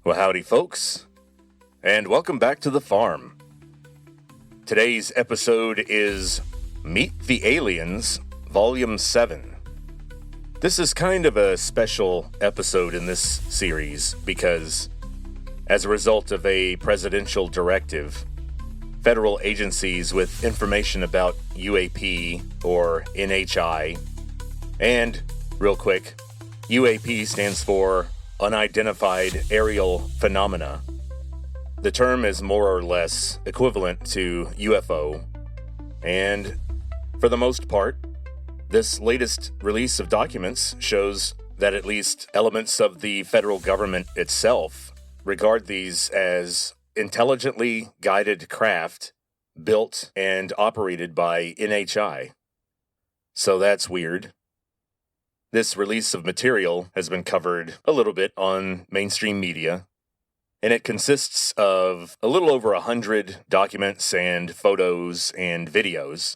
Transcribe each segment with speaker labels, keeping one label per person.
Speaker 1: Well, howdy, folks, and welcome back to the farm. Today's episode is Meet the Aliens, Volume 7. This is kind of a special episode in this series because, as a result of a presidential directive, federal agencies with information about UAP or NHI, and, real quick, UAP stands for Unidentified Aerial Phenomena. The term is more or less equivalent to UFO, and for the most part, this latest release of documents shows that at least elements of the federal government itself regard these as intelligently guided craft built and operated by NHI. So that's weird. This release of material has been covered a little bit on mainstream media, and it consists of a little over 100 documents and photos and videos.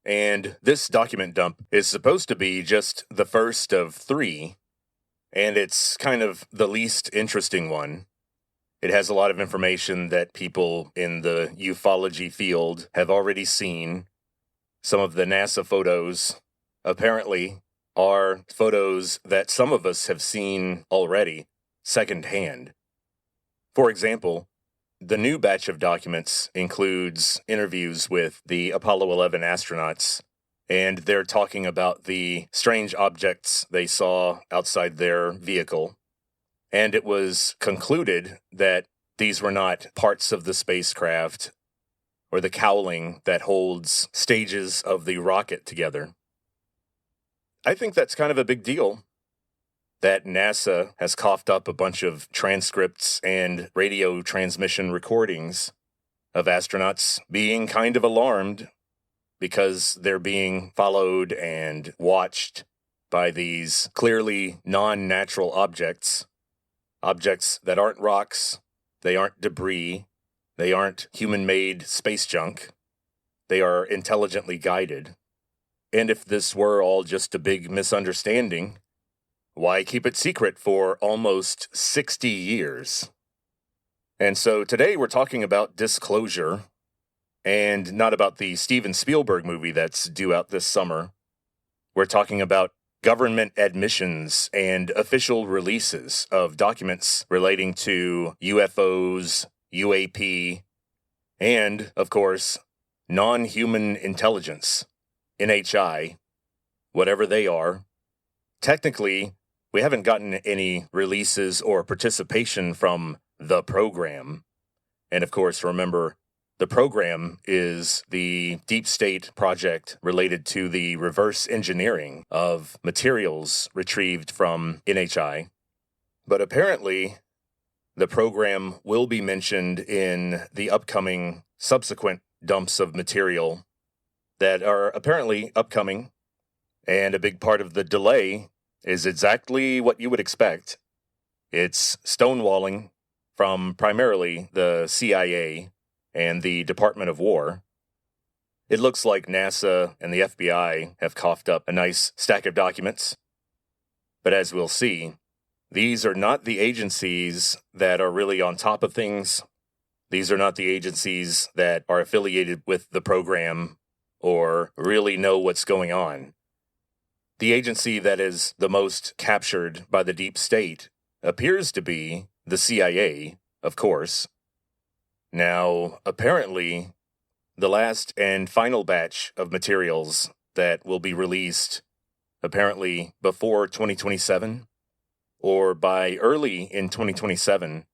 Speaker 1: And this document dump is supposed to be just the first of 3, and it's kind of the least interesting one. It has a lot of information that people in the ufology field have already seen. Some of the NASA photos, apparently, are photos that some of us have seen already, secondhand. For example, the new batch of documents includes interviews with the Apollo 11 astronauts, and they're talking about the strange objects they saw outside their vehicle. And it was concluded that these were not parts of the spacecraft or the cowling that holds stages of the rocket together. I think that's kind of a big deal, that NASA has coughed up a bunch of transcripts and radio transmission recordings of astronauts being kind of alarmed because they're being followed and watched by these clearly non-natural objects that aren't rocks, they aren't debris, they aren't human-made space junk, they are intelligently guided. And if this were all just a big misunderstanding, why keep it secret for almost 60 years? And so today we're talking about disclosure, and not about the Steven Spielberg movie that's due out this summer. We're talking about government admissions and official releases of documents relating to UFOs, UAP, and, of course, non-human intelligence, NHI, whatever they are. Technically, we haven't gotten any releases or participation from the program. And of course, remember, the program is the deep state project related to the reverse engineering of materials retrieved from NHI. But apparently, the program will be mentioned in the upcoming subsequent dumps of material that are apparently upcoming. And a big part of the delay is exactly what you would expect. It's stonewalling from primarily the CIA and the Department of War. It looks like NASA and the FBI have coughed up a nice stack of documents. But as we'll see, these are not the agencies that are really on top of things. These are not the agencies that are affiliated with the program or really know what's going on. The agency that is the most captured by the deep state appears to be the CIA, of course. Now, apparently, the last and final batch of materials that will be released, apparently before 2027, or by early in 2027,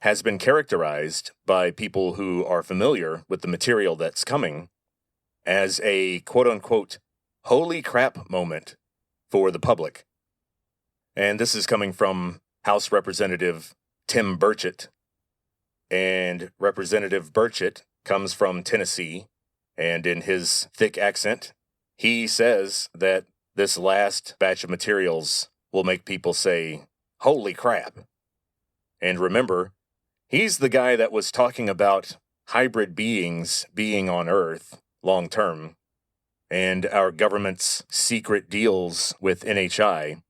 Speaker 1: has been characterized by people who are familiar with the material that's coming as a quote-unquote holy crap moment for the public. And this is coming from House Representative Tim Burchett. And Representative Burchett comes from Tennessee, and in his thick accent, he says that this last batch of materials will make people say, holy crap. And remember, he's the guy that was talking about hybrid beings being on Earth long term, and our government's secret deals with NHI.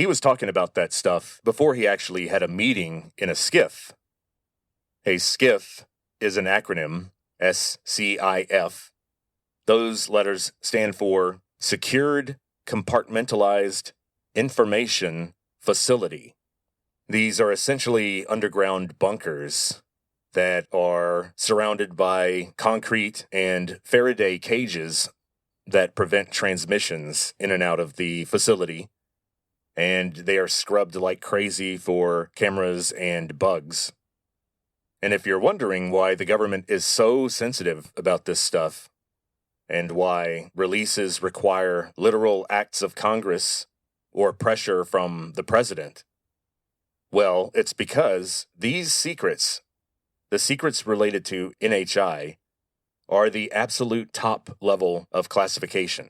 Speaker 1: he was talking about that stuff before he actually had a meeting in a SCIF. A SCIF is an acronym, SCIF. Those letters stand for Secured Compartmentalized Information Facility. These are essentially underground bunkers that are surrounded by concrete and Faraday cages that prevent transmissions in and out of the facility, and they are scrubbed like crazy for cameras and bugs. And if you're wondering why the government is so sensitive about this stuff, and why releases require literal acts of Congress or pressure from the president, well, it's because these secrets, the secrets related to NHI, are the absolute top level of classification.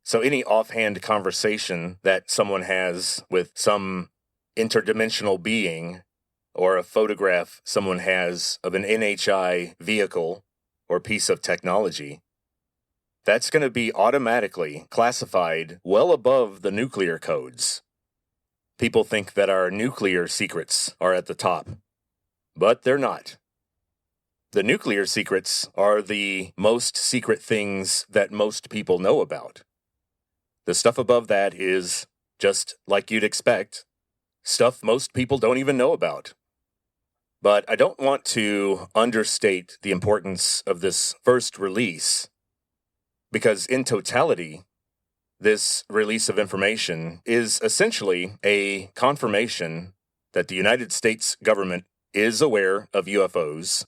Speaker 1: So any offhand conversation that someone has with some interdimensional being, or a photograph someone has of an NHI vehicle or piece of technology, that's going to be automatically classified well above the nuclear codes. People think that our nuclear secrets are at the top, but they're not. The nuclear secrets are the most secret things that most people know about. The stuff above that is, just like you'd expect, stuff most people don't even know about. But I don't want to understate the importance of this first release, because in totality, this release of information is essentially a confirmation that the United States government is aware of UFOs,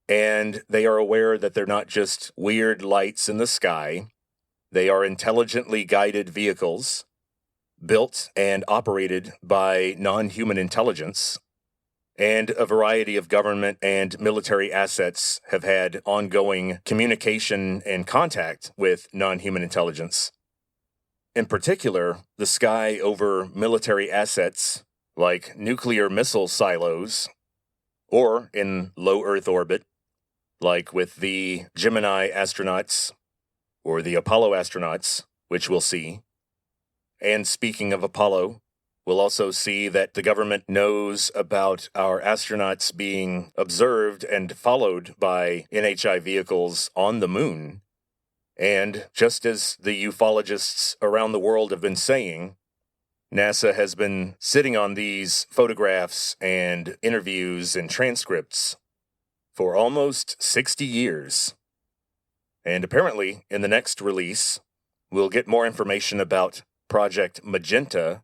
Speaker 1: and they are aware that they're not just weird lights in the sky. They are intelligently guided vehicles, built and operated by non-human intelligence, and a variety of government and military assets have had ongoing communication and contact with non-human intelligence. In particular, the sky over military assets like nuclear missile silos, or in low Earth orbit, like with the Gemini astronauts or the Apollo astronauts, which we'll see. And speaking of Apollo, we'll also see that the government knows about our astronauts being observed and followed by NHI vehicles on the moon. And just as the ufologists around the world have been saying, NASA has been sitting on these photographs and interviews and transcripts for almost 60 years. And apparently, in the next release, we'll get more information about Project Magenta,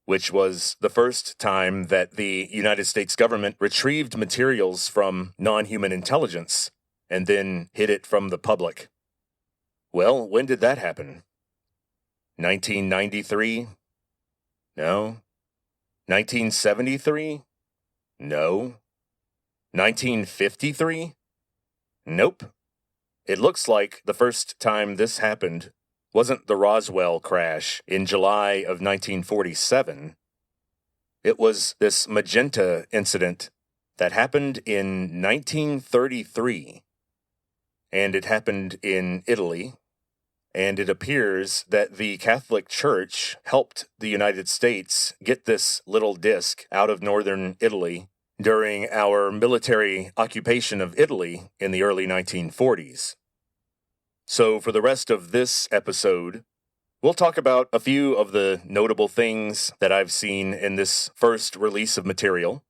Speaker 1: which was the first time that the United States government retrieved materials from non-human intelligence and then hid it from the public. Well, when did that happen? 1993? No. 1973? No. 1953? Nope. It looks like the first time this happened wasn't the Roswell crash in July of 1947. It was this Magenta incident that happened in 1933. And it happened in Italy. And it appears that the Catholic Church helped the United States get this little disc out of northern Italy during our military occupation of Italy in the early 1940s. So for the rest of this episode, we'll talk about a few of the notable things that I've seen in this first release of material.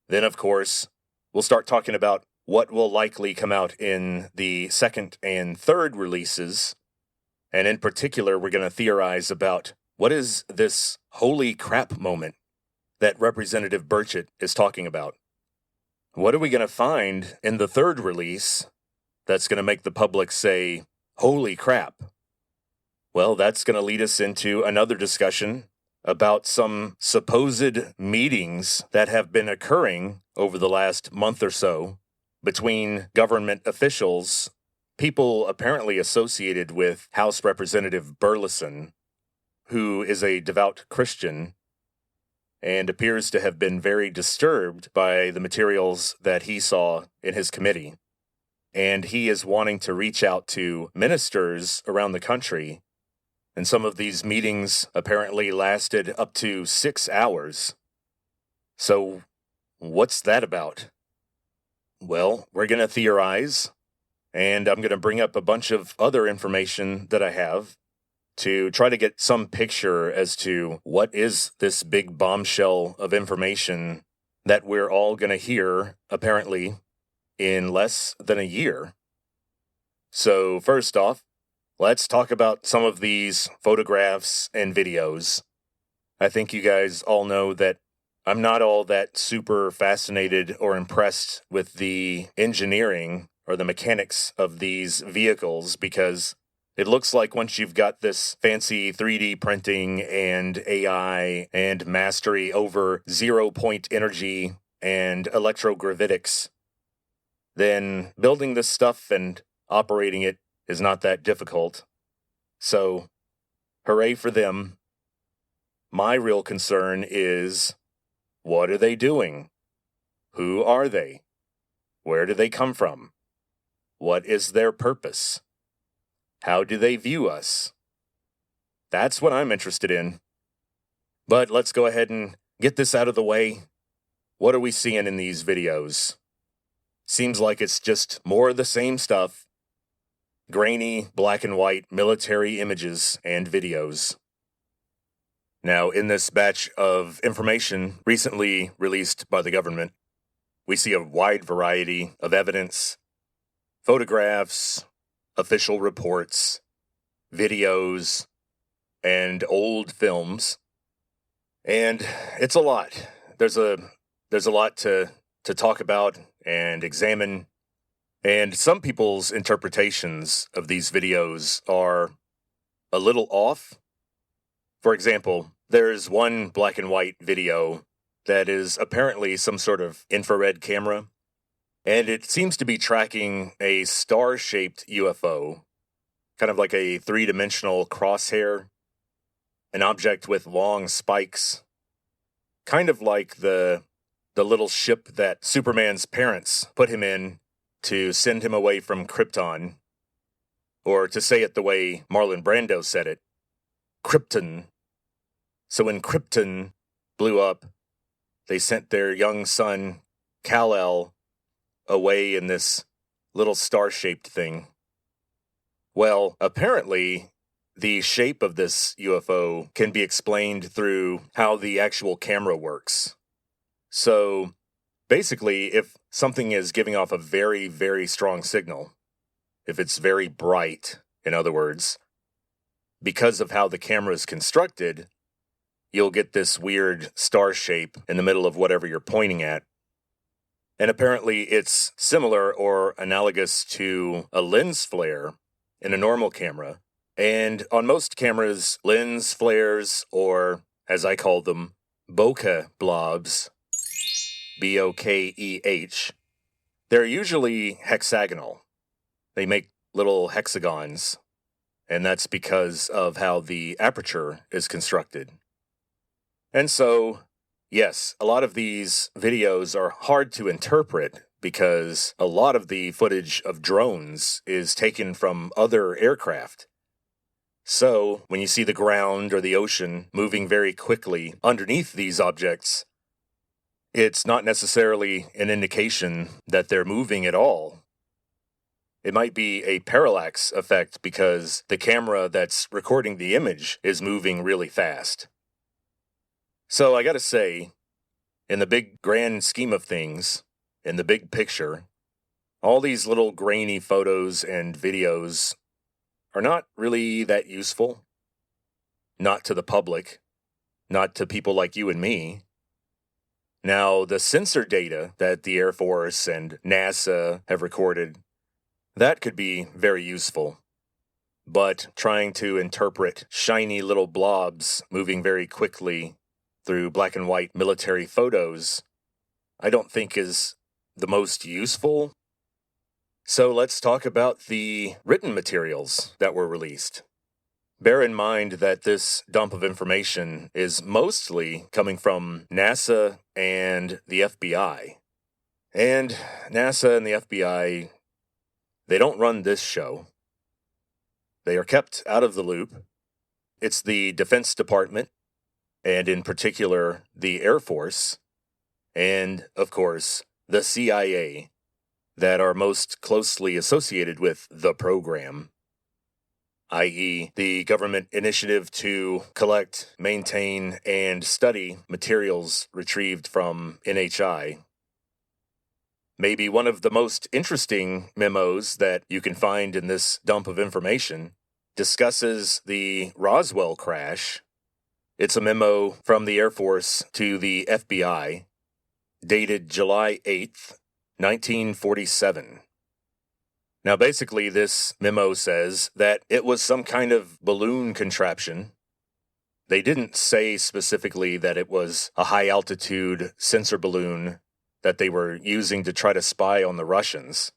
Speaker 1: Then, of course, we'll start talking about what will likely come out in the second and third releases. And in particular, we're going to theorize about what is this holy crap moment that Representative Burchett is talking about. What are we going to find in the third release that's going to make the public say, holy crap? Well, that's going to lead us into another discussion about some supposed meetings that have been occurring over the last month or so between government officials, people apparently associated with House Representative Burleson, who is a devout Christian and appears to have been very disturbed by the materials that he saw in his committee. And he is wanting to reach out to ministers around the country And some of these meetings apparently lasted up to 6 hours. So, what's that about? Well, we're going to theorize, and I'm going to bring up a bunch of other information that I have to try to get some picture as to what is this big bombshell of information that we're all going to hear, apparently, in less than a year. So, first off, let's talk about some of these photographs and videos. I think you guys all know that I'm not all that super fascinated or impressed with the engineering or the mechanics of these vehicles because it looks like once you've got this fancy 3D printing and AI and mastery over zero-point energy and electrogravitics, then building this stuff and operating it is not that difficult. So, hooray for them. My real concern is, what are they doing? Who are they? Where do they come from? What is their purpose? How do they view us? That's what I'm interested in. But let's go ahead and get this out of the way. What are we seeing in these videos? Seems like it's just more of the same stuff. Grainy, black and white military images and videos. Now, in this batch of information recently released by the government, we see a wide variety of evidence, photographs, official reports, videos, and old films. And it's a lot. There's a lot to talk about and examine. And some people's interpretations of these videos are a little off. For example, there's one black and white video that is apparently some sort of infrared camera, and it seems to be tracking a star-shaped UFO, kind of like a three-dimensional crosshair, an object with long spikes, kind of like the little ship that Superman's parents put him in to send him away from Krypton, or to say it the way Marlon Brando said it, Krypton. So when Krypton blew up, they sent their young son, Kal-El, away in this little star-shaped thing. Well, apparently, the shape of this UFO can be explained through how the actual camera works. So, basically, if something is giving off a very, very strong signal, if it's very bright, in other words, because of how the camera is constructed, you'll get this weird star shape in the middle of whatever you're pointing at. And apparently it's similar or analogous to a lens flare in a normal camera. And on most cameras, lens flares, or as I call them, bokeh blobs, B-O-K-E-H, they're usually hexagonal. They make little hexagons, and that's because of how the aperture is constructed. And so, yes, a lot of these videos are hard to interpret because a lot of the footage of drones is taken from other aircraft. So, when you see the ground or the ocean moving very quickly underneath these objects, it's not necessarily an indication that they're moving at all. It might be a parallax effect because the camera that's recording the image is moving really fast. So I gotta say, in the big grand scheme of things, in the big picture, all these little grainy photos and videos are not really that useful. Not to the public, not to people like you and me. Now, the sensor data that the Air Force and NASA have recorded, that could be very useful. But trying to interpret shiny little blobs moving very quickly through black and white military photos, I don't think is the most useful. So let's talk about the written materials that were released. Bear in mind that this dump of information is mostly coming from NASA and the FBI. And NASA and the FBI, they don't run this show. They are kept out of the loop. it's the Defense Department, and in particular, the Air Force, and, of course, the CIA, that are most closely associated with the program, i.e., the government initiative to collect, maintain, and study materials retrieved from NHI. Maybe one of the most interesting memos that you can find in this dump of information discusses the Roswell crash. It's a memo from the Air Force to the FBI, dated July 8th, 1947. Now, basically, this memo says that it was some kind of balloon contraption. They didn't say specifically that it was a high-altitude sensor balloon that they were using to try to spy on the Russians,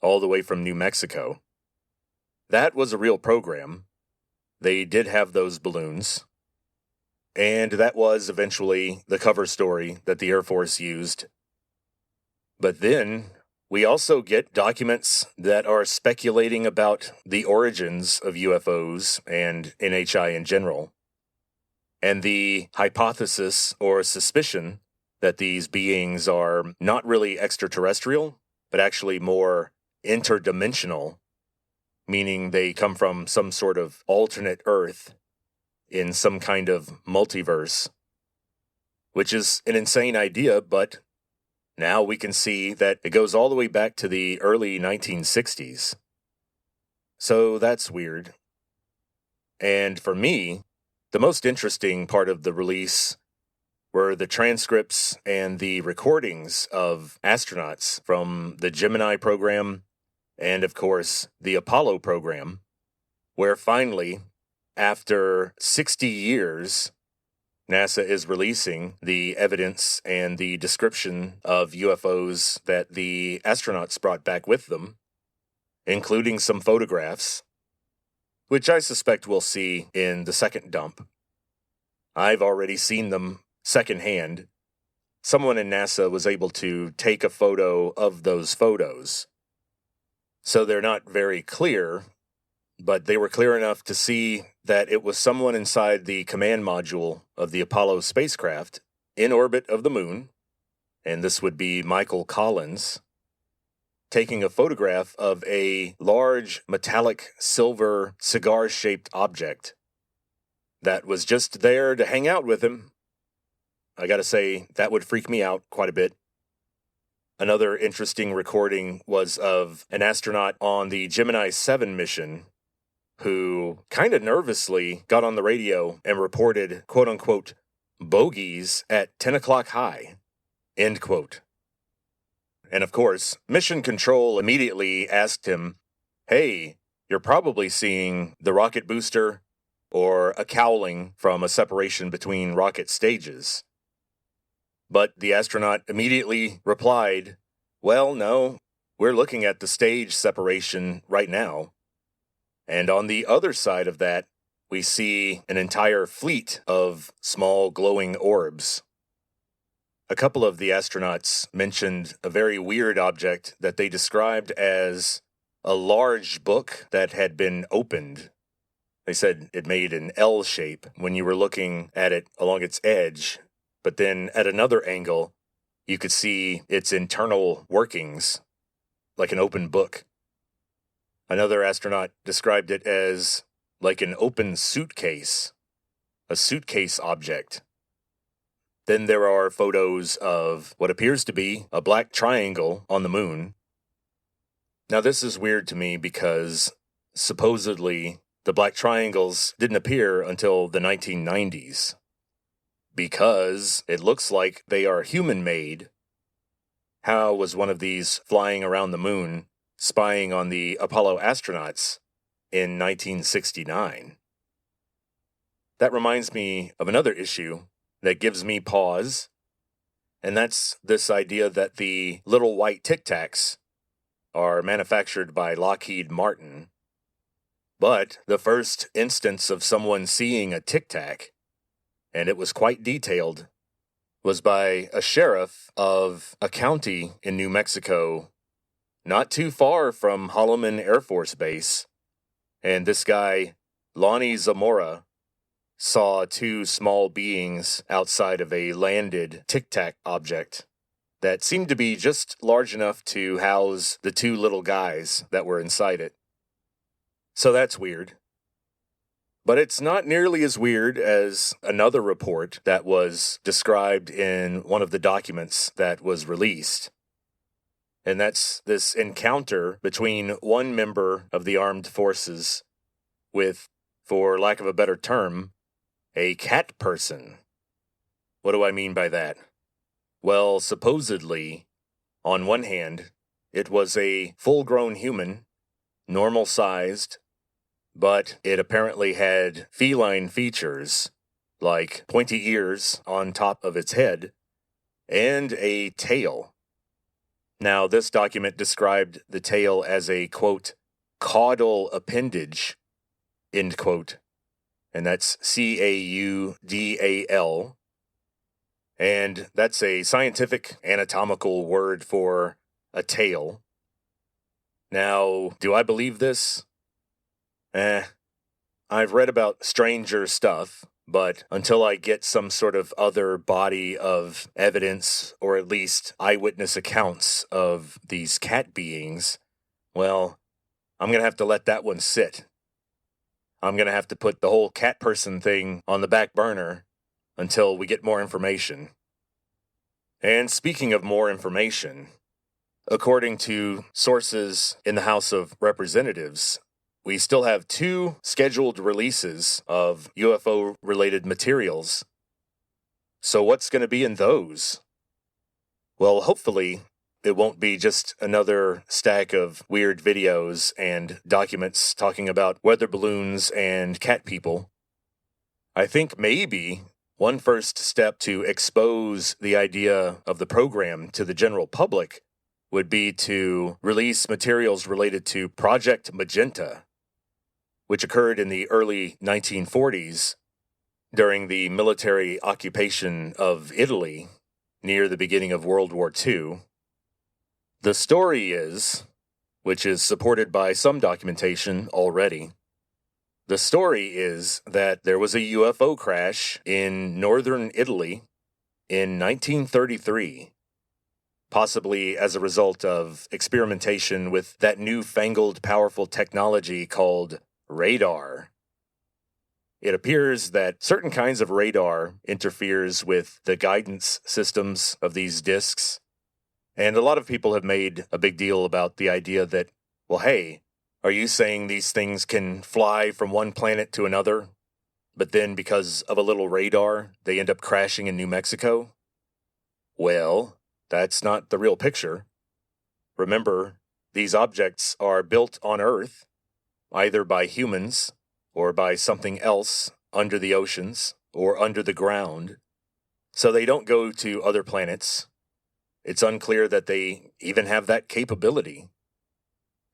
Speaker 1: all the way from New Mexico. That was a real program. They did have those balloons. And that was eventually the cover story that the Air Force used. But then we also get documents that are speculating about the origins of UFOs and NHI in general, and the hypothesis or suspicion that these beings are not really extraterrestrial, but actually more interdimensional, meaning they come from some sort of alternate Earth in some kind of multiverse, which is an insane idea, but now we can see that it goes all the way back to the early 1960s. So that's weird. And for me, the most interesting part of the release were the transcripts and the recordings of astronauts from the Gemini program and, of course, the Apollo program, where finally, after 60 years, NASA is releasing the evidence and the description of UFOs that the astronauts brought back with them, including some photographs, which I suspect we'll see in the second dump. I've already seen them secondhand. Someone in NASA was able to take a photo of those photos. So they're not very clear, but they were clear enough to see that it was someone inside the command module of the Apollo spacecraft in orbit of the moon, and this would be Michael Collins, taking a photograph of a large metallic silver cigar-shaped object that was just there to hang out with him. I gotta say, that would freak me out quite a bit. Another interesting recording was of an astronaut on the Gemini 7 mission who kind of nervously got on the radio and reported, quote-unquote, bogeys at 10 o'clock high, end quote. And of course, Mission Control immediately asked him, hey, you're probably seeing the rocket booster or a cowling from a separation between rocket stages. But the astronaut immediately replied, well, no, we're looking at the stage separation right now. And on the other side of that, we see an entire fleet of small glowing orbs. A couple of the astronauts mentioned a very weird object that they described as a large book that had been opened. They said it made an L shape when you were looking at it along its edge, but then at another angle, you could see its internal workings, like an open book. Another astronaut described it as like an open suitcase, a suitcase object. Then there are photos of what appears to be a black triangle on the moon. Now this is weird to me because supposedly the black triangles didn't appear until the 1990s. Because it looks like they are human-made. How was one of these flying around the moon, spying on the Apollo astronauts in 1969? That reminds me of another issue that gives me pause, and that's this idea that the little white Tic Tacs are manufactured by Lockheed Martin. But the first instance of someone seeing a Tic Tac, and it was quite detailed, was by a sheriff of a county in New Mexico, not too far from Holloman Air Force Base. And this guy, Lonnie Zamora, saw two small beings outside of a landed tic-tac object that seemed to be just large enough to house the two little guys that were inside it. So that's weird. But it's not nearly as weird as another report that was described in one of the documents that was released. And that's this encounter between one member of the armed forces with, for lack of a better term, a cat person. What do I mean by that? Well, supposedly, on one hand, it was a full-grown human, normal-sized, but it apparently had feline features, like pointy ears on top of its head, and a tail. Now, this document described the tail as a, quote, caudal appendage, end quote, and that's C-A-U-D-A-L, and that's a scientific anatomical word for a tail. Now, do I believe this? I've read about stranger stuff, but until I get some sort of other body of evidence, or at least eyewitness accounts of these cat beings, well, I'm going to have to let that one sit. I'm going to have to put the whole cat person thing on the back burner until we get more information. And speaking of more information, according to sources in the House of Representatives, we still have 2 scheduled releases of UFO-related materials. So what's going to be in those? Well, hopefully, it won't be just another stack of weird videos and documents talking about weather balloons and cat people. I think maybe one first step to expose the idea of the program to the general public would be to release materials related to Project Magenta, which occurred in the early 1940s during the military occupation of Italy near the beginning of World War II. The story is, which is supported by some documentation already, the story is that there was a UFO crash in northern Italy in 1933, possibly as a result of experimentation with that newfangled powerful technology called radar. It appears that certain kinds of radar interferes with the guidance systems of these disks, and a lot of people have made a big deal about the idea that, well, hey, are you saying these things can fly from one planet to another, but then because of a little radar, they end up crashing in New Mexico? Well, that's not the real picture. Remember, these objects are built on Earth, either by humans or by something else under the oceans or under the ground, so they don't go to other planets. It's unclear that they even have that capability.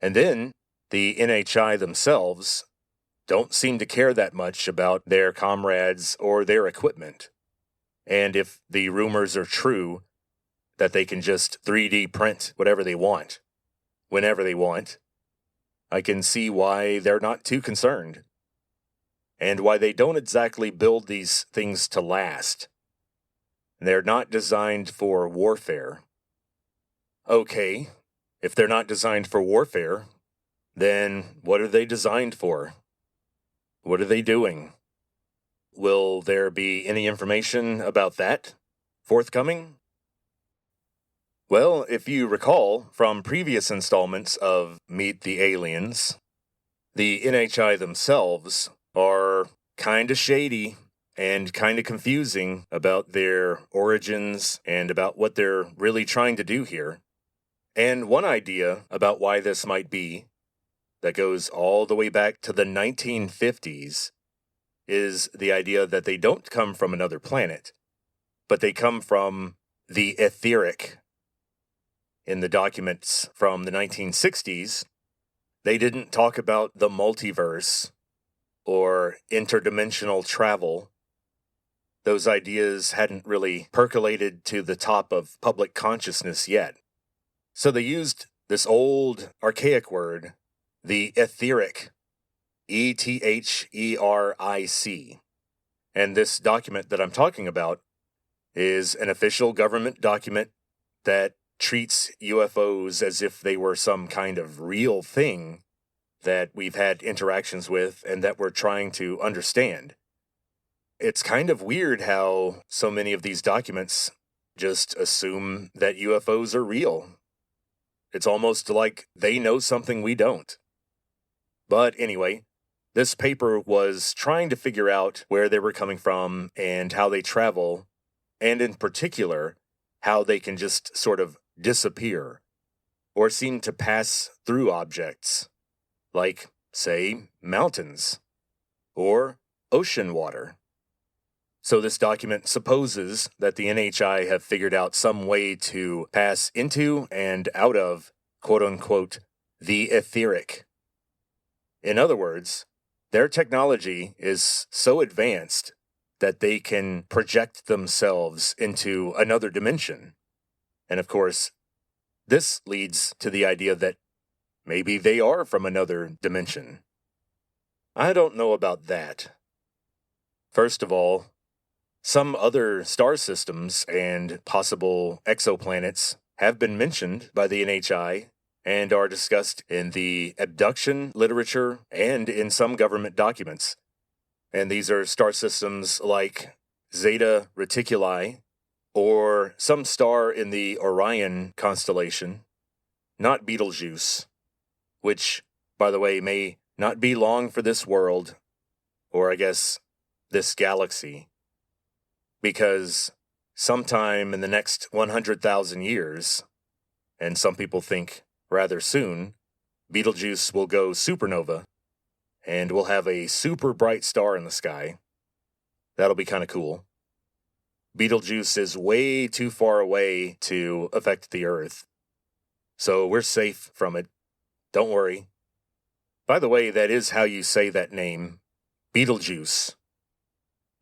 Speaker 1: And then, the NHI themselves don't seem to care that much about their comrades or their equipment. And if the rumors are true that they can just 3D print whatever they want, whenever they want, I can see why they're not too concerned, and why they don't exactly build these things to last. They're not designed for warfare. Okay, if they're not designed for warfare, then what are they designed for? What are they doing? Will there be any information about that forthcoming? Well, if you recall from previous installments of Meet the Aliens, the NHI themselves are kinda shady and kinda confusing about their origins and about what they're really trying to do here. And one idea about why this might be, that goes all the way back to the 1950s, is the idea that they don't come from another planet, but they come from the etheric. In the documents from the 1960s, they didn't talk about the multiverse or interdimensional travel. Those ideas hadn't really percolated to the top of public consciousness yet. So they used this old, archaic word, the etheric, E-T-H-E-R-I-C. And this document that I'm talking about is an official government document that treats UFOs as if they were some kind of real thing that we've had interactions with and that we're trying to understand. It's kind of weird how so many of these documents just assume that UFOs are real. It's almost like they know something we don't. But anyway, this paper was trying to figure out where they were coming from and how they travel, and in particular, how they can just sort of disappear or seem to pass through objects, like, say, mountains or ocean water. So this document supposes that the NHI have figured out some way to pass into and out of, quote-unquote, the etheric. In other words, their technology is so advanced that they can project themselves into another dimension. And of course, this leads to the idea that maybe they are from another dimension. I don't know about that. First of all, some other star systems and possible exoplanets have been mentioned by the NHI and are discussed in the abduction literature and in some government documents. And these are star systems like Zeta Reticuli, or some star in the Orion constellation, not Betelgeuse, which, by the way, may not be long for this world, or I guess this galaxy, because sometime in the next 100,000 years, and some people think rather soon, Betelgeuse will go supernova, and we'll have a super bright star in the sky. That'll be kind of cool. Betelgeuse is way too far away to affect the Earth, so we're safe from it. Don't worry. By the way, that is how you say that name, Betelgeuse.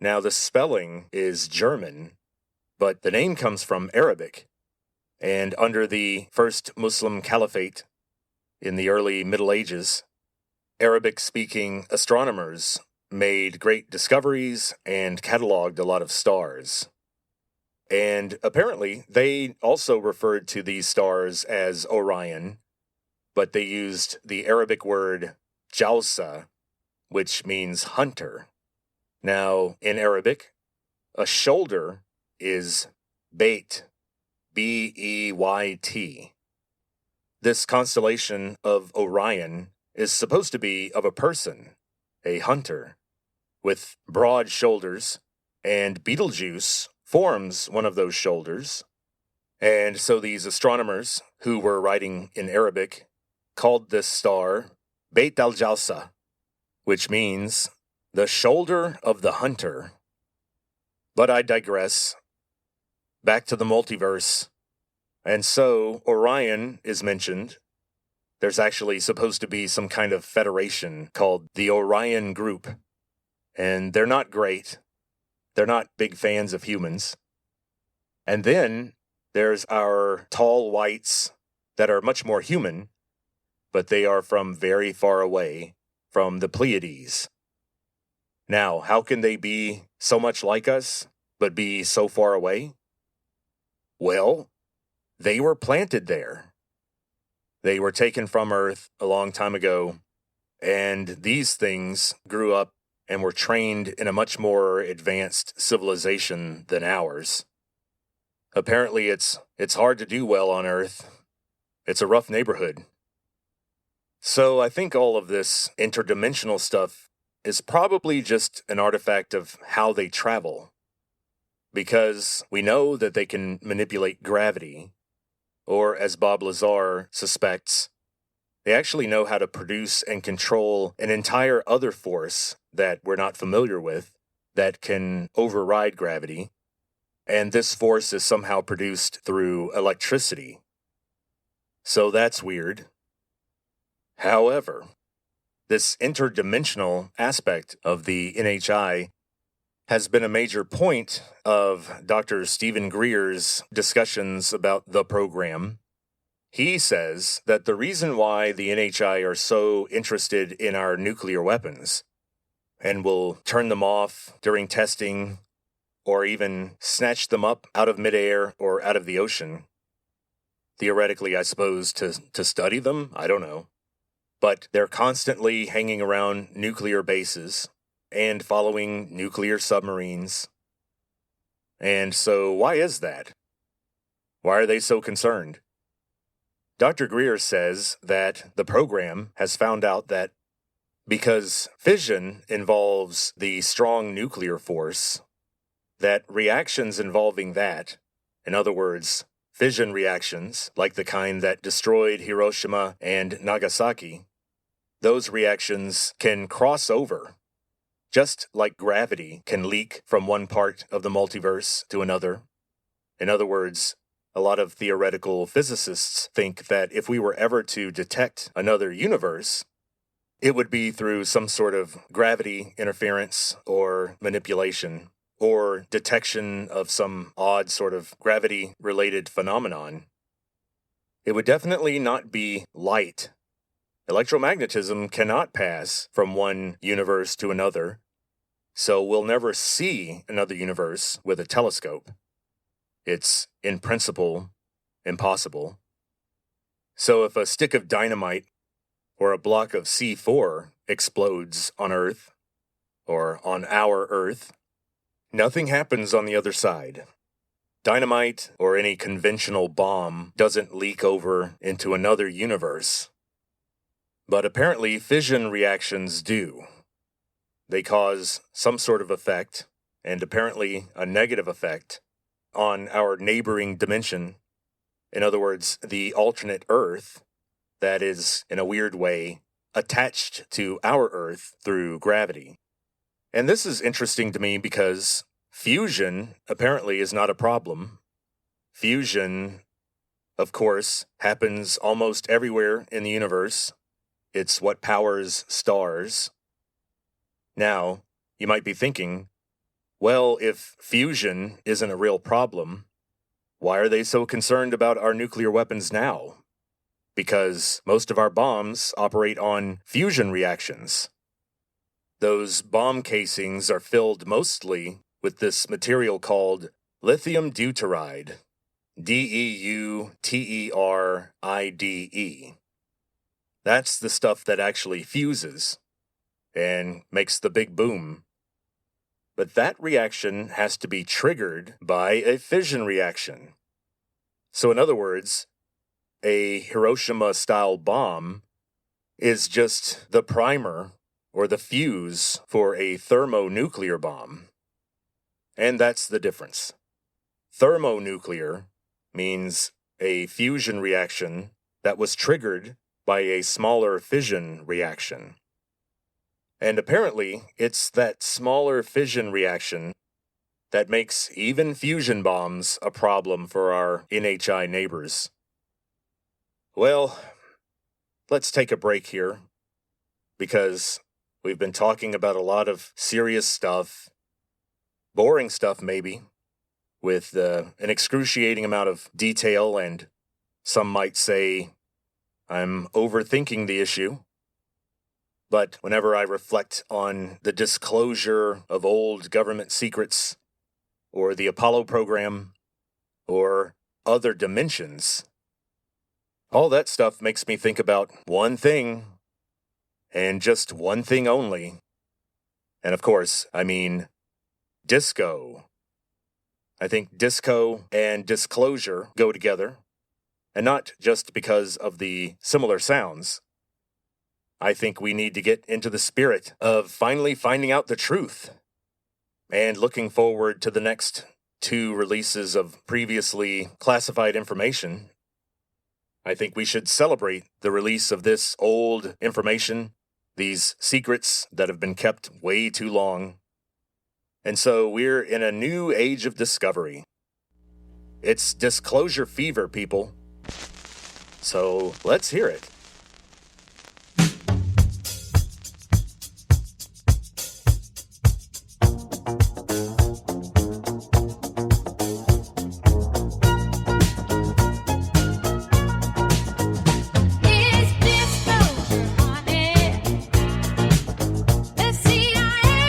Speaker 1: Now, the spelling is German, but the name comes from Arabic, and under the first Muslim caliphate in the early Middle Ages, Arabic-speaking astronomers made great discoveries and cataloged a lot of stars. And apparently, they also referred to these stars as Orion, but they used the Arabic word Jausa, which means hunter. Now, in Arabic, a shoulder is Beit, B-E-Y-T. This constellation of Orion is supposed to be of a person, a hunter, with broad shoulders, and Betelgeuse forms one of those shoulders. And so these astronomers, who were writing in Arabic, called this star Beit al-Jausa, which means the shoulder of the hunter. But I digress. Back to the multiverse. And so Orion is mentioned. There's actually supposed to be some kind of federation called the Orion Group. And they're not great. They're not big fans of humans. And then there's our tall whites that are much more human, but they are from very far away, from the Pleiades. Now, how can they be so much like us, but be so far away? Well, they were planted there. They were taken from Earth a long time ago, and these things grew up and were trained in a much more advanced civilization than ours. Apparently, it's hard to do well on Earth. It's a rough neighborhood. So I think all of this interdimensional stuff is probably just an artifact of how they travel. Because we know that they can manipulate gravity, or as Bob Lazar suspects, they actually know how to produce and control an entire other force that we're not familiar with that can override gravity, and this force is somehow produced through electricity. So that's weird. However, this interdimensional aspect of the NHI has been a major point of Dr. Stephen Greer's discussions about the program. He says that the reason why the NHI are so interested in our nuclear weapons, and will turn them off during testing or even snatch them up out of midair or out of the ocean. Theoretically, I suppose, to study them? I don't know. But they're constantly hanging around nuclear bases and following nuclear submarines. And so why is that? Why are they so concerned? Dr. Greer says that the program has found out that because fission involves the strong nuclear force, that reactions involving that, in other words, fission reactions like the kind that destroyed Hiroshima and Nagasaki, those reactions can cross over, just like gravity can leak from one part of the multiverse to another. In other words, a lot of theoretical physicists think that if we were ever to detect another universe, it would be through some sort of gravity interference or manipulation, or detection of some odd sort of gravity-related phenomenon. It would definitely not be light. Electromagnetism cannot pass from one universe to another, so we'll never see another universe with a telescope. It's, in principle, impossible. So if a stick of dynamite or a block of C4 explodes on Earth, or on our Earth, nothing happens on the other side. Dynamite or any conventional bomb doesn't leak over into another universe. But apparently fission reactions do. They cause some sort of effect, and apparently a negative effect, on our neighboring dimension. In other words, the alternate Earth that is, in a weird way, attached to our Earth through gravity. And this is interesting to me because fusion apparently is not a problem. Fusion, of course, happens almost everywhere in the universe. It's what powers stars. Now, you might be thinking, well, if fusion isn't a real problem, why are they so concerned about our nuclear weapons now? Because most of our bombs operate on fusion reactions. Those bomb casings are filled mostly with this material called lithium deuteride, DEUTERIDE. That's the stuff that actually fuses and makes the big boom. But that reaction has to be triggered by a fission reaction. So in other words, a Hiroshima-style bomb is just the primer or the fuse for a thermonuclear bomb. And that's the difference. Thermonuclear means a fusion reaction that was triggered by a smaller fission reaction. And apparently, it's that smaller fission reaction that makes even fusion bombs a problem for our NHI neighbors. Well, let's take a break here, because we've been talking about a lot of serious stuff, boring stuff maybe, with an excruciating amount of detail, and some might say I'm overthinking the issue. But whenever I reflect on the disclosure of old government secrets, or the Apollo program, or other dimensions, all that stuff makes me think about one thing, and just one thing only. And of course, I mean disco. I think disco and disclosure go together, and not just because of the similar sounds. I think we need to get into the spirit of finally finding out the truth, and looking forward to the next 2 releases of previously classified information. I think we should celebrate the release of this old information, these secrets that have been kept way too long. And so we're in a new age of discovery. It's disclosure fever, people. So let's hear it.
Speaker 2: It's disclosure, honey. The CIA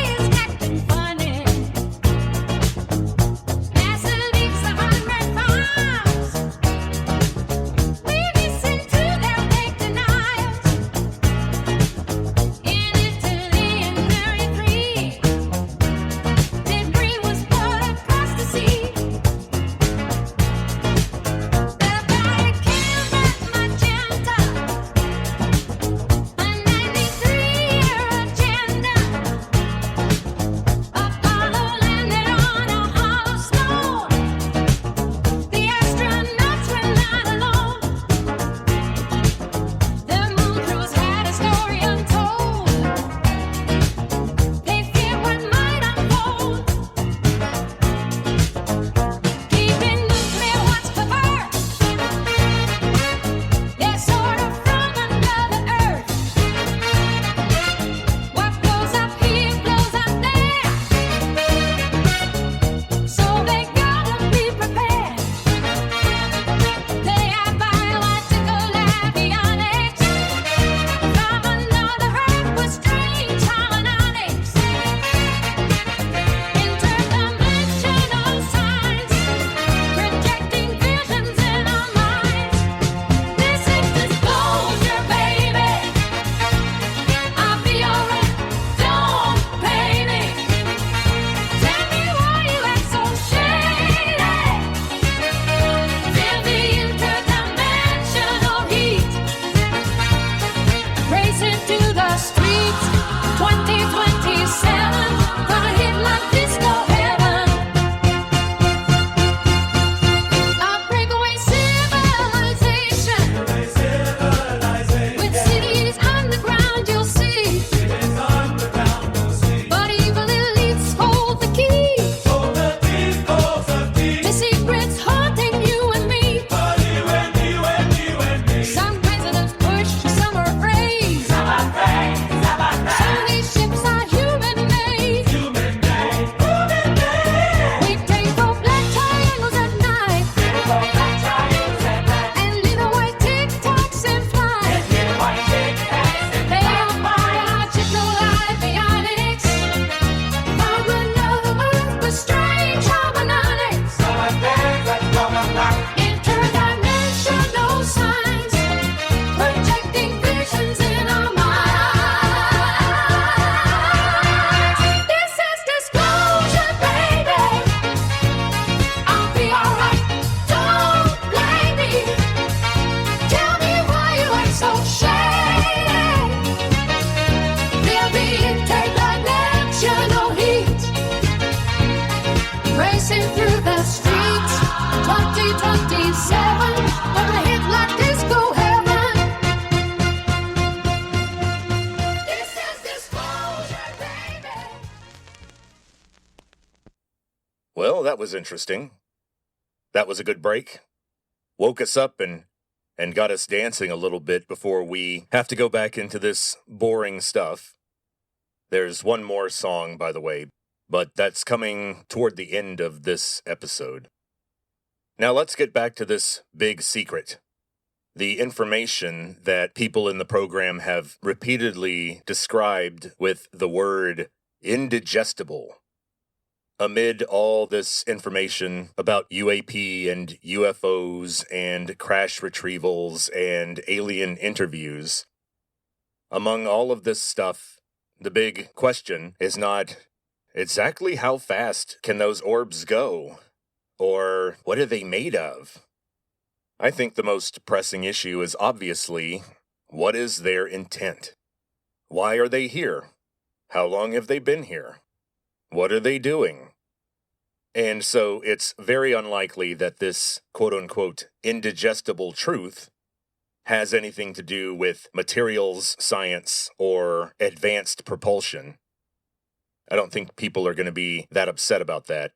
Speaker 1: was interesting. That was a good break. Woke us up and got us dancing a little bit before we have to go back into this boring stuff. There's one more song, by the way, but that's coming toward the end of this episode. Now let's get back to this big secret. The information that people in the program have repeatedly described with the word indigestible. Amid all this information about UAP and UFOs and crash retrievals and alien interviews, among all of this stuff, the big question is not exactly how fast can those orbs go, or what are they made of? I think the most pressing issue is obviously, what is their intent? Why are they here? How long have they been here? What are they doing? And so it's very unlikely that this quote-unquote indigestible truth has anything to do with materials science or advanced propulsion. I don't think people are going to be that upset about that.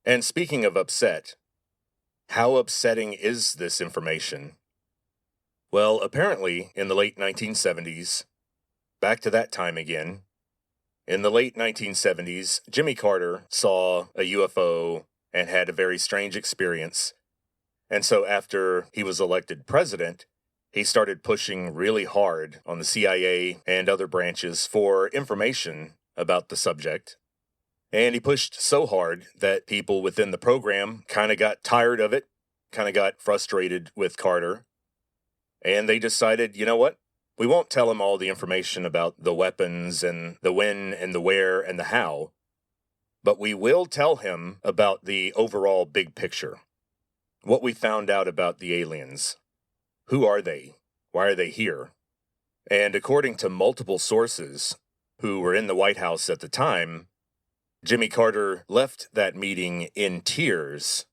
Speaker 1: And speaking of upset, how upsetting is this information? Well, apparently, in the late 1970s, back to that time again, in the late 1970s, Jimmy Carter saw a UFO and had a very strange experience. And so after he was elected president, he started pushing really hard on the CIA and other branches for information about the subject. And he pushed so hard that people within the program kind of got tired of it, kind of got frustrated with Carter. And they decided, you know what? We won't tell him all the information about the weapons and the when and the where and the how, but we will tell him about the overall big picture. What we found out about the aliens. Who are they? Why are they here? And according to multiple sources who were in the White House at the time, Jimmy Carter left that meeting in tears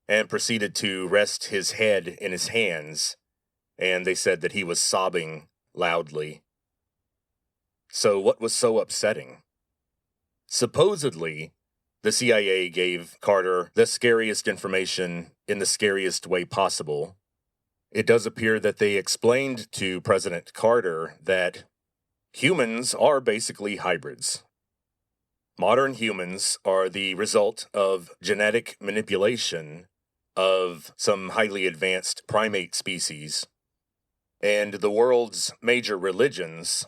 Speaker 1: and proceeded to rest his head in his hands, and they said that he was sobbing loudly. So what was so upsetting? Supposedly, the CIA gave Carter the scariest information in the scariest way possible. It does appear that they explained to President Carter that humans are basically hybrids. Modern humans are the result of genetic manipulation of some highly advanced primate species, and the world's major religions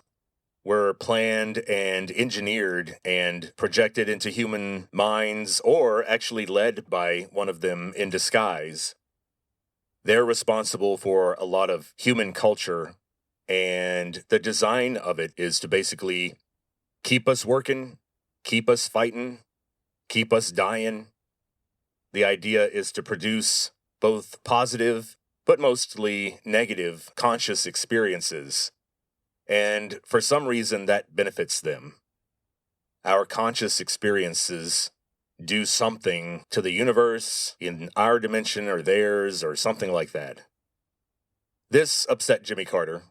Speaker 1: were planned and engineered and projected into human minds or actually led by one of them in disguise. They're responsible for a lot of human culture, and the design of it is to basically keep us working, keep us fighting, keep us dying. The idea is to produce both positive but mostly negative conscious experiences. And for some reason, that benefits them. Our conscious experiences do something to the universe in our dimension or theirs or something like that. This upset Jimmy Carter.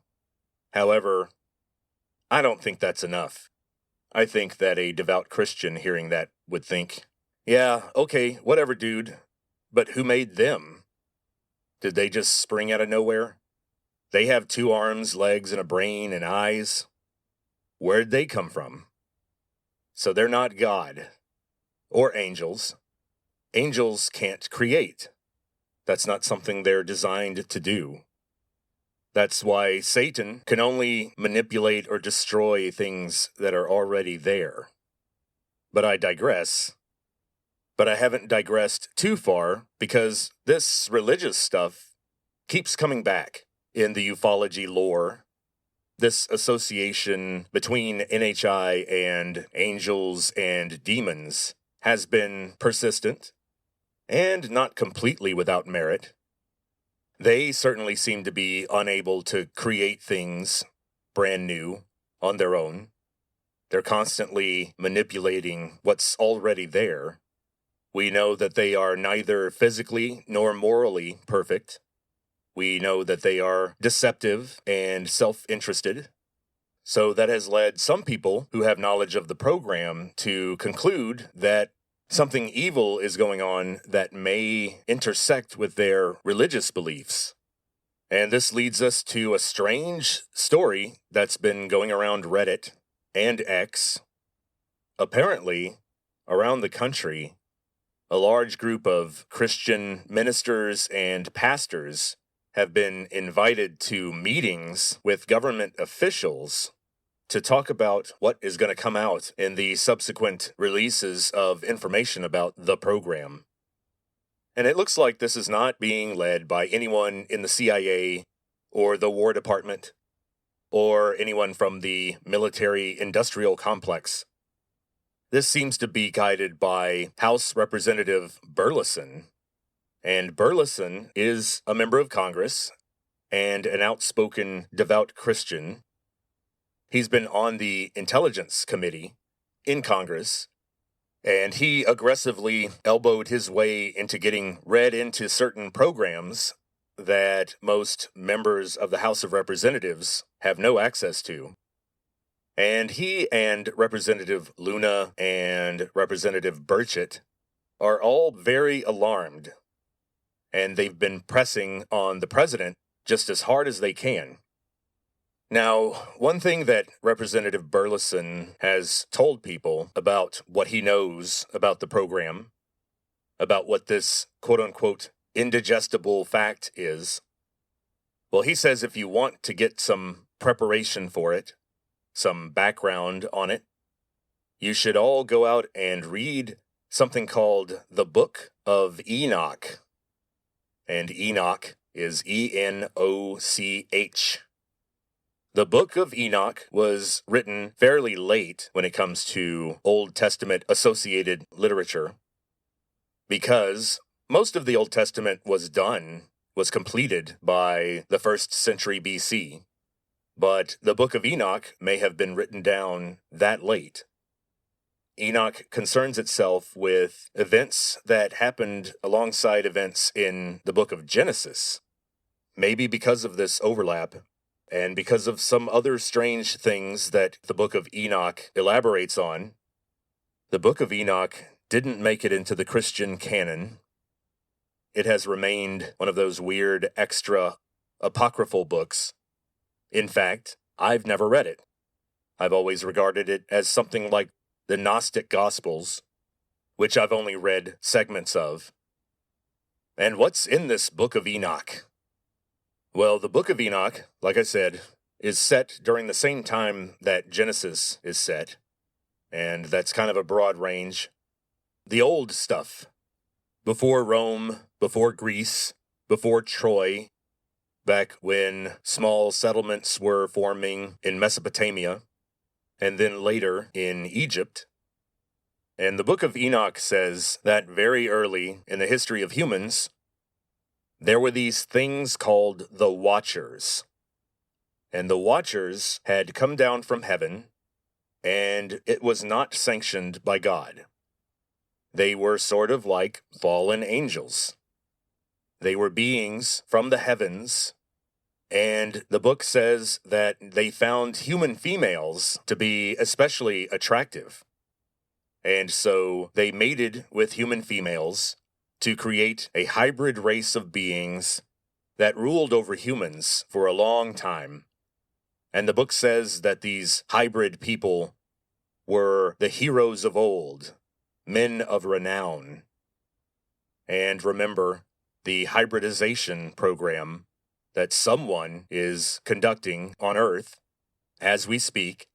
Speaker 1: However, I don't think that's enough. I think that a devout Christian hearing that would think, yeah, okay, whatever, dude, but who made them? Did they just spring out of nowhere? They have 2 arms, legs, and a brain and eyes. Where'd they come from? So they're not God. Or angels. Angels can't create. That's not something they're designed to do. That's why Satan can only manipulate or destroy things that are already there. But I digress. But I haven't digressed too far because this religious stuff keeps coming back in the ufology lore. This association between NHI and angels and demons has been persistent and not completely without merit. They certainly seem to be unable to create things brand new on their own. They're constantly manipulating what's already there. We know that they are neither physically nor morally perfect. We know that they are deceptive and self-interested. So that has led some people who have knowledge of the program to conclude that something evil is going on that may intersect with their religious beliefs. And this leads us to a strange story that's been going around Reddit and X. Apparently, around the country, a large group of Christian ministers and pastors have been invited to meetings with government officials to talk about what is going to come out in the subsequent releases of information about the program. And it looks like this is not being led by anyone in the CIA or the War Department or anyone from the military-industrial complex. This seems to be guided by House Representative Burleson. And Burleson is a member of Congress and an outspoken devout Christian. He's been on the Intelligence Committee in Congress, and he aggressively elbowed his way into getting read into certain programs that most members of the House of Representatives have no access to. And he and Representative Luna and Representative Burchett are all very alarmed, and they've been pressing on the president just as hard as they can. Now, one thing that Representative Burleson has told people about what he knows about the program, about what this quote-unquote indigestible fact is, well, he says if you want to get some preparation for it, some background on it, you should all go out and read something called the Book of Enoch. And Enoch is Enoch. The Book of Enoch was written fairly late when it comes to Old Testament associated literature, because most of the Old Testament was completed by the 1st century BC. But the Book of Enoch may have been written down that late. Enoch concerns itself with events that happened alongside events in the Book of Genesis. Maybe because of this overlap, and because of some other strange things that the Book of Enoch elaborates on, the Book of Enoch didn't make it into the Christian canon. It has remained one of those weird extra apocryphal books. In fact, I've never read it. I've always regarded it as something like the Gnostic Gospels, which I've only read segments of. And what's in this Book of Enoch? Well, the Book of Enoch, like I said, is set during the same time that Genesis is set, and that's kind of a broad range. The old stuff, before Rome, before Greece, before Troy, back when small settlements were forming in Mesopotamia, and then later in Egypt. And the Book of Enoch says that very early in the history of humans, there were these things called the Watchers. And the Watchers had come down from heaven, and it was not sanctioned by God. They were sort of like fallen angels. They were beings from the heavens, and the book says that they found human females to be especially attractive. And so they mated with human females to create a hybrid race of beings that ruled over humans for a long time. And the book says that these hybrid people were the heroes of old, men of renown. And remember, the hybridization program that someone is conducting on Earth as we speak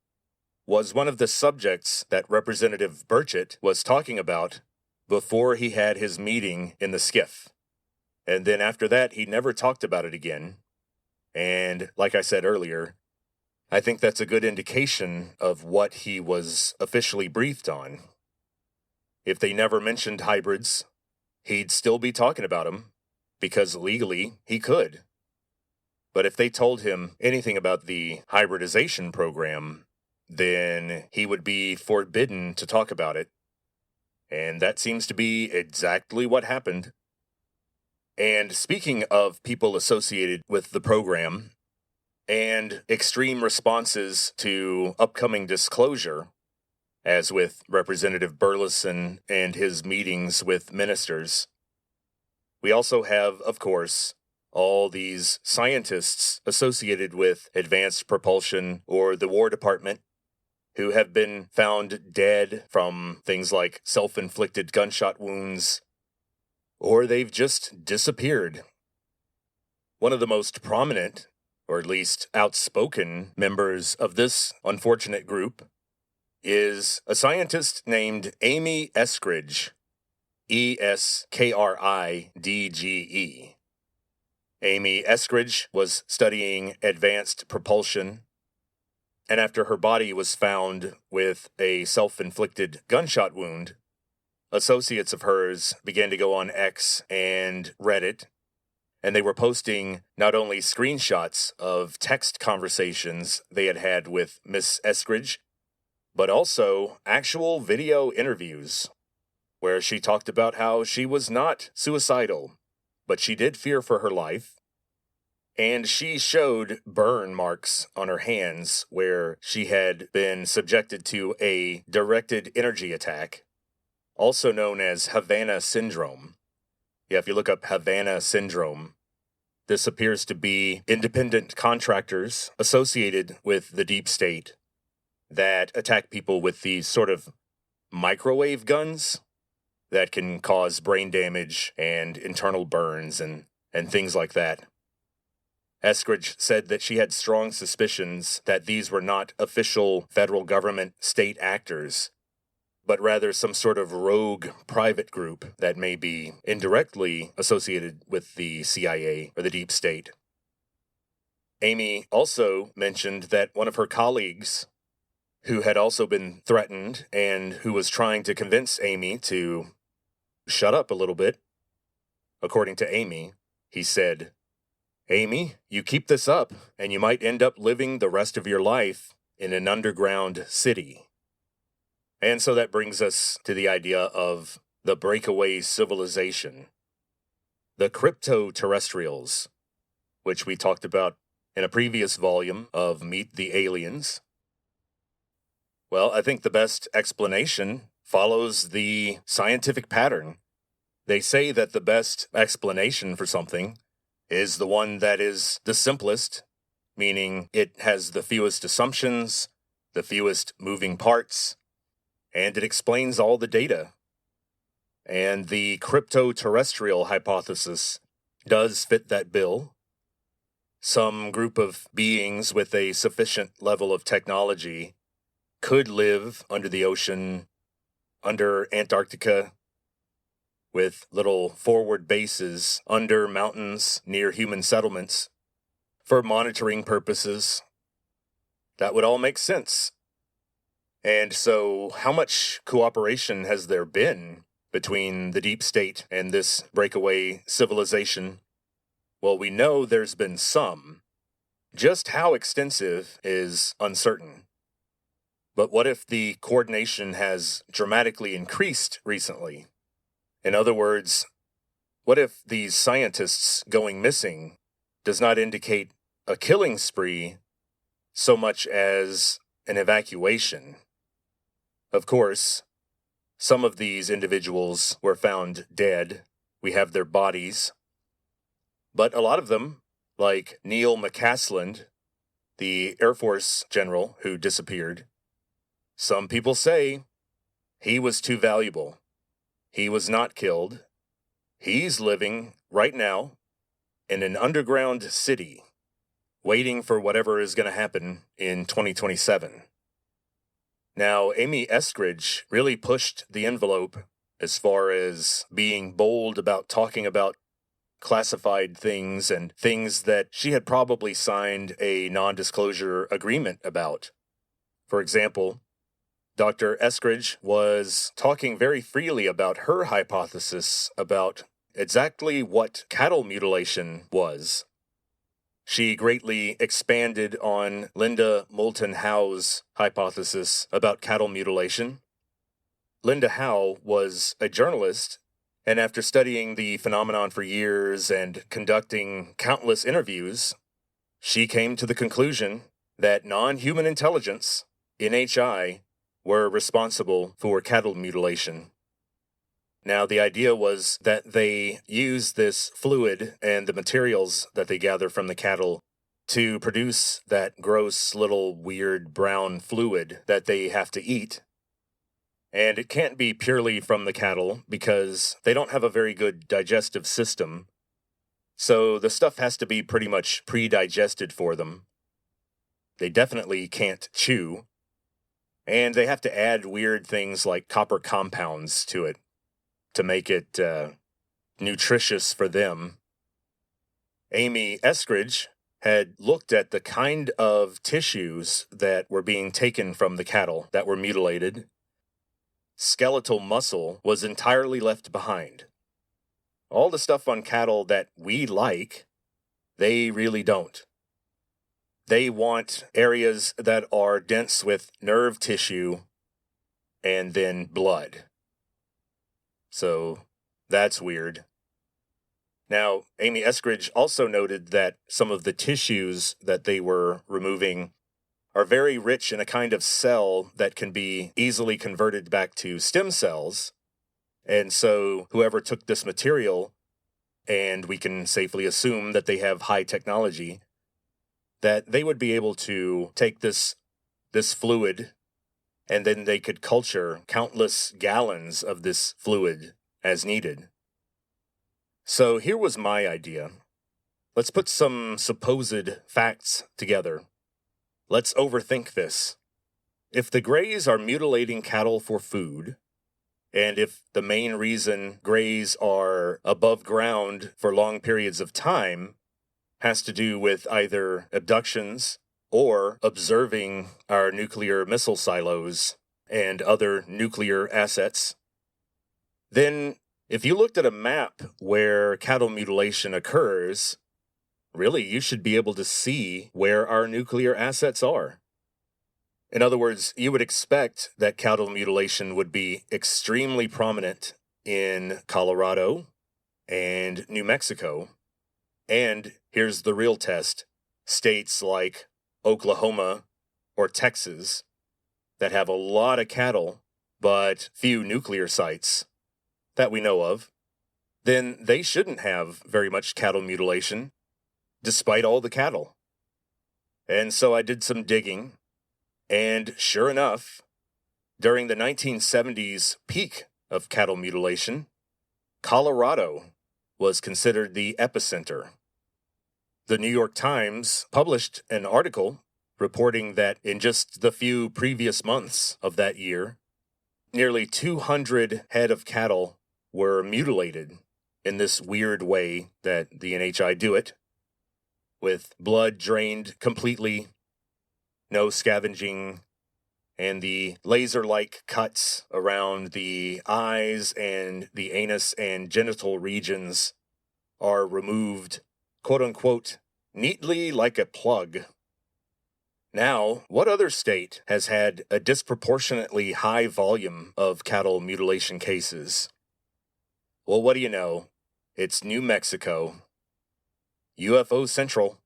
Speaker 1: was one of the subjects that Representative Burchett was talking about before he had his meeting in the skiff. And then after that, he never talked about it again. And like I said earlier, I think that's a good indication of what he was officially briefed on. If they never mentioned hybrids, he'd still be talking about them, because legally he could. But if they told him anything about the hybridization program, then he would be forbidden to talk about it. And that seems to be exactly what happened. And speaking of people associated with the program and extreme responses to upcoming disclosure, as with Representative Burleson and his meetings with ministers. We also have, of course, all these scientists associated with advanced propulsion or the War Department who have been found dead from things like self-inflicted gunshot wounds, or they've just disappeared. One of the most prominent, or at least outspoken, members of this unfortunate group is a scientist named Amy Eskridge, Eskridge. Amy Eskridge was studying advanced propulsion, and after her body was found with a self-inflicted gunshot wound, associates of hers began to go on X and Reddit, and they were posting not only screenshots of text conversations they had had with Miss Eskridge, but also actual video interviews where she talked about how she was not suicidal, but she did fear for her life, and she showed burn marks on her hands where she had been subjected to a directed energy attack, also known as Havana syndrome. Yeah, if you look up Havana syndrome, this appears to be independent contractors associated with the deep state that attack people with these sort of microwave guns that can cause brain damage and internal burns and things like that. Eskridge said that she had strong suspicions that these were not official federal government state actors, but rather some sort of rogue private group that may be indirectly associated with the CIA or the deep state. Amy also mentioned that one of her colleagues, who had also been threatened and who was trying to convince Amy to shut up a little bit, according to Amy, he said, "Amy, you keep this up, and you might end up living the rest of your life in an underground city." And so that brings us to the idea of the breakaway civilization, the crypto-terrestrials, which we talked about in a previous volume of Meet the Aliens. Well, I think the best explanation follows the scientific pattern. They say that the best explanation for something is the one that is the simplest, meaning it has the fewest assumptions, the fewest moving parts, and it explains all the data. And the crypto-terrestrial hypothesis does fit that bill. Some group of beings with a sufficient level of technology could live under the ocean, under Antarctica, with little forward bases under mountains near human settlements for monitoring purposes. That would all make sense. And so, how much cooperation has there been between the deep state and this breakaway civilization? Well, we know there's been some. Just how extensive is uncertain. But what if the coordination has dramatically increased recently? In other words, what if these scientists going missing does not indicate a killing spree so much as an evacuation? Of course, some of these individuals were found dead. We have their bodies. But a lot of them, like Neil McCasland, the Air Force general who disappeared, some people say he was too valuable. He was not killed. He's living right now in an underground city, waiting for whatever is going to happen in 2027. Now, Amy Eskridge really pushed the envelope as far as being bold about talking about classified things and things that she had probably signed a non-disclosure agreement about. For example, Dr. Eskridge was talking very freely about her hypothesis about exactly what cattle mutilation was. She greatly expanded on Linda Moulton Howe's hypothesis about cattle mutilation. Linda Howe was a journalist, and after studying the phenomenon for years and conducting countless interviews, she came to the conclusion that non-human intelligence, NHI, were responsible for cattle mutilation. Now, the idea was that they use this fluid and the materials that they gather from the cattle to produce that gross little weird brown fluid that they have to eat. And it can't be purely from the cattle because they don't have a very good digestive system. So the stuff has to be pretty much pre-digested for them. They definitely can't chew. And they have to add weird things like copper compounds to it to make it nutritious for them. Amy Eskridge had looked at the kind of tissues that were being taken from the cattle that were mutilated. Skeletal muscle was entirely left behind. All the stuff on cattle that we like, they really don't. They want areas that are dense with nerve tissue and then blood. So that's weird. Now, Amy Eskridge also noted that some of the tissues that they were removing are very rich in a kind of cell that can be easily converted back to stem cells. And so whoever took this material, and we can safely assume that they have high technology, that they would be able to take this fluid and then they could culture countless gallons of this fluid as needed. So here was my idea. Let's put some supposed facts together. Let's overthink this. If the Greys are mutilating cattle for food, and if the main reason Greys are above ground for long periods of time has to do with either abductions or observing our nuclear missile silos and other nuclear assets, then if you looked at a map where cattle mutilation occurs, really you should be able to see where our nuclear assets are. In other words, you would expect that cattle mutilation would be extremely prominent in Colorado and New Mexico. And here's the real test, states like Oklahoma or Texas that have a lot of cattle but few nuclear sites that we know of, then they shouldn't have very much cattle mutilation despite all the cattle. And so I did some digging, and sure enough, during the 1970s peak of cattle mutilation, Colorado was considered the epicenter. The New York Times published an article reporting that in just the few previous months of that year, nearly 200 head of cattle were mutilated in this weird way that the NHI do it, with blood drained completely, no scavenging, and the laser-like cuts around the eyes and the anus and genital regions are removed, quote-unquote, neatly like a plug. Now, what other state has had a disproportionately high volume of cattle mutilation cases? Well, what do you know? It's New Mexico, UFO Central,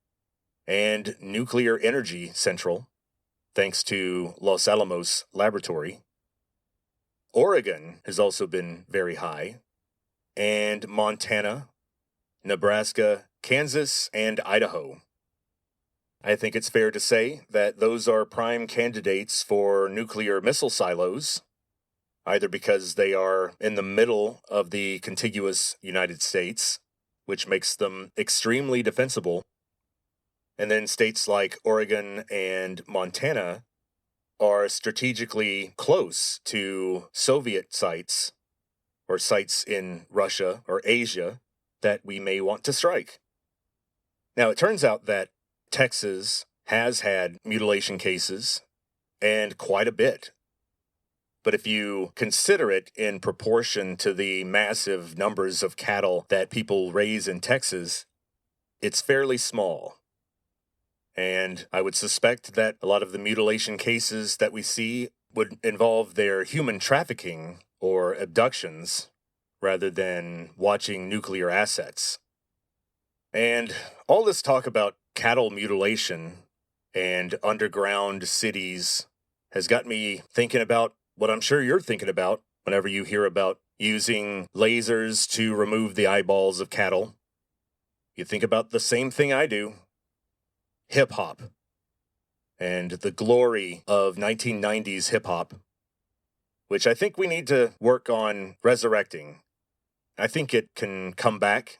Speaker 1: and Nuclear Energy Central, thanks to Los Alamos Laboratory. Oregon has also been very high, and Montana, Nebraska, Kansas, and Idaho. I think it's fair to say that those are prime candidates for nuclear missile silos, either because they are in the middle of the contiguous United States, which makes them extremely defensible, and then states like Oregon and Montana are strategically close to Soviet sites, or sites in Russia or Asia, that we may want to strike. Now, it turns out that Texas has had mutilation cases, and quite a bit. But if you consider it in proportion to the massive numbers of cattle that people raise in Texas, it's fairly small. And I would suspect that a lot of the mutilation cases that we see would involve their human trafficking or abductions rather than watching nuclear assets. And all this talk about cattle mutilation and underground cities has got me thinking about what I'm sure you're thinking about whenever you hear about using lasers to remove the eyeballs of cattle. You think about the same thing I do. Hip-hop. And the glory of 1990s hip-hop, which I think we need to work on resurrecting. I think it can come back.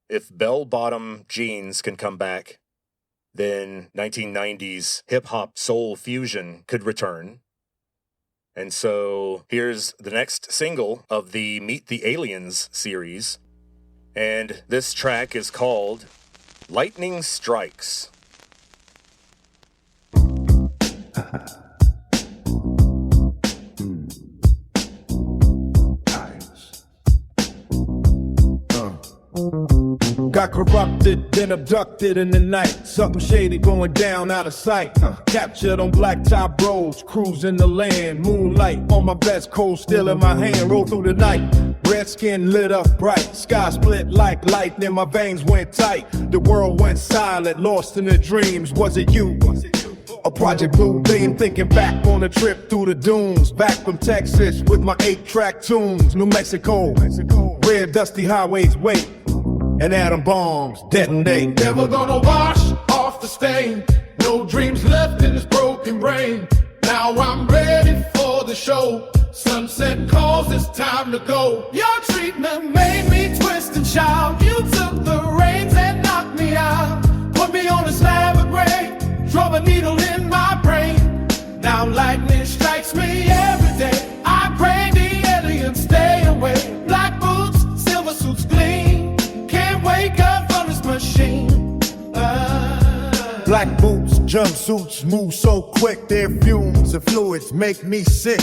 Speaker 1: If bell-bottom jeans can come back, then 1990s hip-hop soul fusion could return. And so here's the next single of the Meet the Aliens series. And this track is called Lightning Strikes.
Speaker 2: Got corrupted, then abducted in the night. Something shady going down out of sight. Captured on blacktop roads, cruising the land. Moonlight on my vest, cold still in my hand. Roll through the night, red skin lit up bright. Sky split like lightning, my veins went tight. The world went silent, lost in the dreams. Was it you? A Project Blue Beam, thinking back on a trip through the dunes. Back from Texas with my 8-track tunes. New Mexico, red dusty highways wait, and atom bombs detonate.
Speaker 3: Never gonna wash off the stain. No dreams left in this broken brain. Now I'm ready for the show. Sunset calls, it's time to go. Your treatment made me twist and shout. You took the reins and knocked me out. Put me on a slab of gray. Drove a needle in my brain. Now lightning strikes me every day. I pray the aliens stay away. Black boots, silver suits gleam. Can't wake up from this machine.
Speaker 2: Black boots, jumpsuits move so quick. Their fumes and fluids make me sick.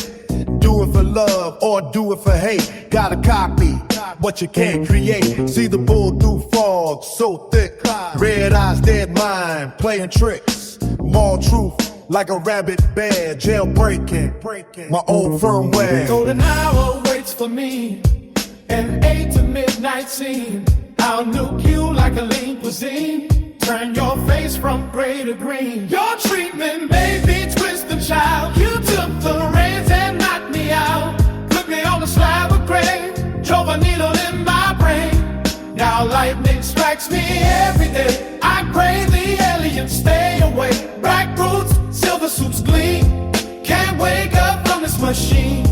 Speaker 2: Do it for love or do it for hate. Gotta copy what you can't create. See the bull through fog so thick. Red eyes, dead mind, playing tricks. More truth like a rabbit bear. Jailbreaking my old firmware.
Speaker 3: Golden hour waits for me. An 8 to midnight scene. I'll nuke you like a lean cuisine. Turn your face from gray to green. Your treatment made me twist and shout. You took the reins and knocked me out. Put me on a slab of gray. Drove a needle in my brain. Now lightning strikes me every day. I pray the aliens stay away. Black boots, silver suits gleam. Can't wake up from this machine.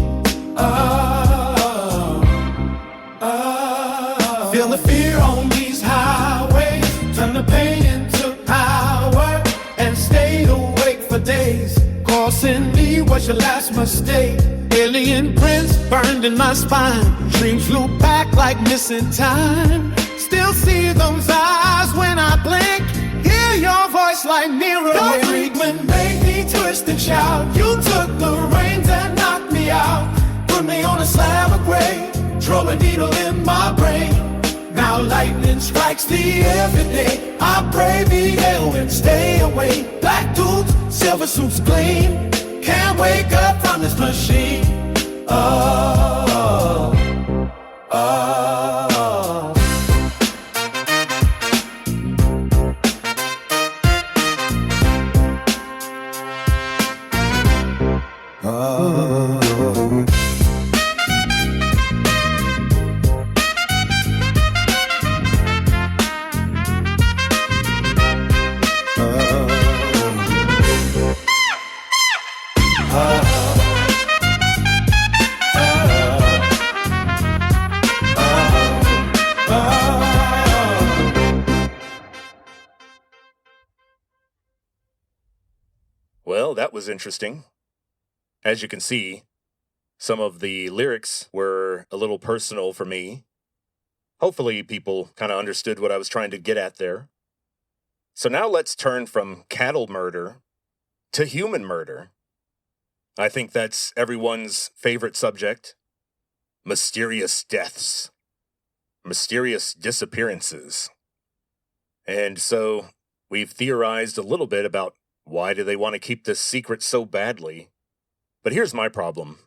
Speaker 3: Feel the fear on these highways. Turn the pain into power. And stayed awake for days. Crossing me was your last mistake. Alien prints burned in my spine. Dreams flew back like missing time. Still see those eyes when I blink. Hear your voice like mirror. Your treatment made me twist and shout. You took the reins and knocked me out. Put me on a slab of gray. Drove a needle in my brain. Now lightning strikes me every day. I pray the aliens stay away. Black dudes, silver suits gleam. Can't wake up from this machine.
Speaker 1: Well, that was interesting. As you can see, some of the lyrics were a little personal for me. Hopefully people kind of understood what I was trying to get at there. So now let's turn from cattle murder to human murder. I think that's everyone's favorite subject. Mysterious deaths. Mysterious disappearances. And so we've theorized a little bit about why do they want to keep this secret so badly. But here's my problem.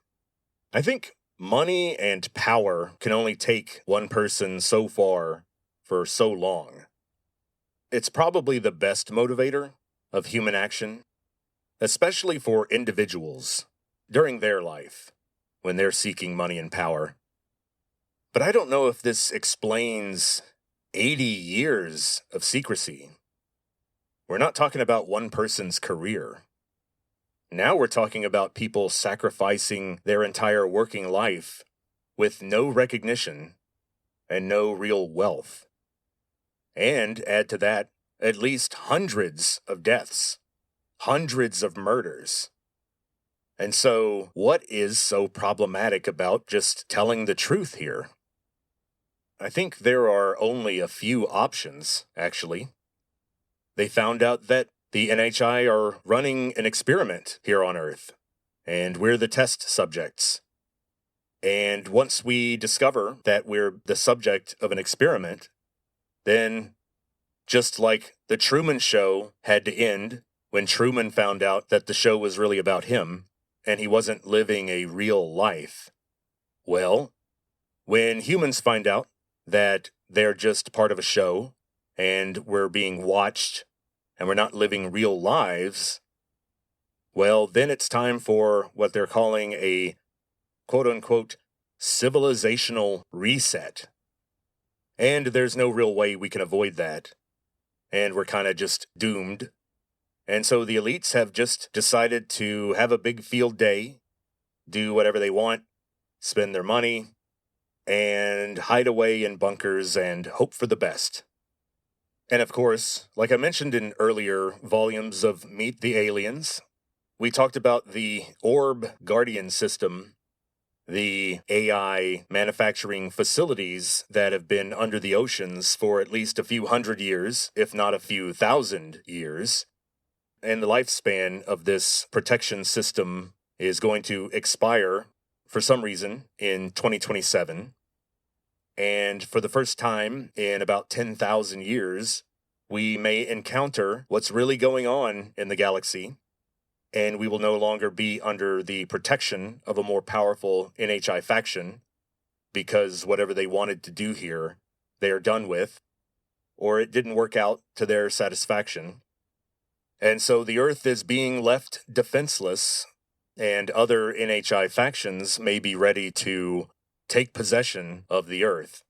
Speaker 1: I think money and power can only take one person so far for so long. It's probably the best motivator of human action. especially for individuals during their life when they're seeking money and power. But I don't know if this explains 80 years of secrecy. We're not talking about one person's career. Now we're talking about people sacrificing their entire working life with no recognition and no real wealth. And add to that, at least hundreds of deaths, hundreds of murders. And so, what is so problematic about just telling the truth here? I think there are only a few options, actually. They found out that the NHI are running an experiment here on Earth, and we're the test subjects. And once we discover that we're the subject of an experiment, then, just like the Truman Show had to end when Truman found out that the show was really about him, and he wasn't living a real life, well, when humans find out that they're just part of a show, and we're being watched, and we're not living real lives, well, then it's time for what they're calling a quote-unquote civilizational reset. And there's no real way we can avoid that. And we're kind of just doomed. And so the elites have just decided to have a big field day, do whatever they want, spend their money, and hide away in bunkers and hope for the best. And of course, like I mentioned in earlier volumes of Meet the Aliens, we talked about the Orb Guardian system, the AI manufacturing facilities that have been under the oceans for at least a few hundred years, if not a few thousand years. And the lifespan of this protection system is going to expire, for some reason, in 2027. And for the first time in about 10,000 years, we may encounter what's really going on in the galaxy, and we will no longer be under the protection of a more powerful NHI faction, because whatever they wanted to do here, they are done with, or it didn't work out to their satisfaction. And so the Earth is being left defenseless, and other NHI factions may be ready to take possession of the Earth.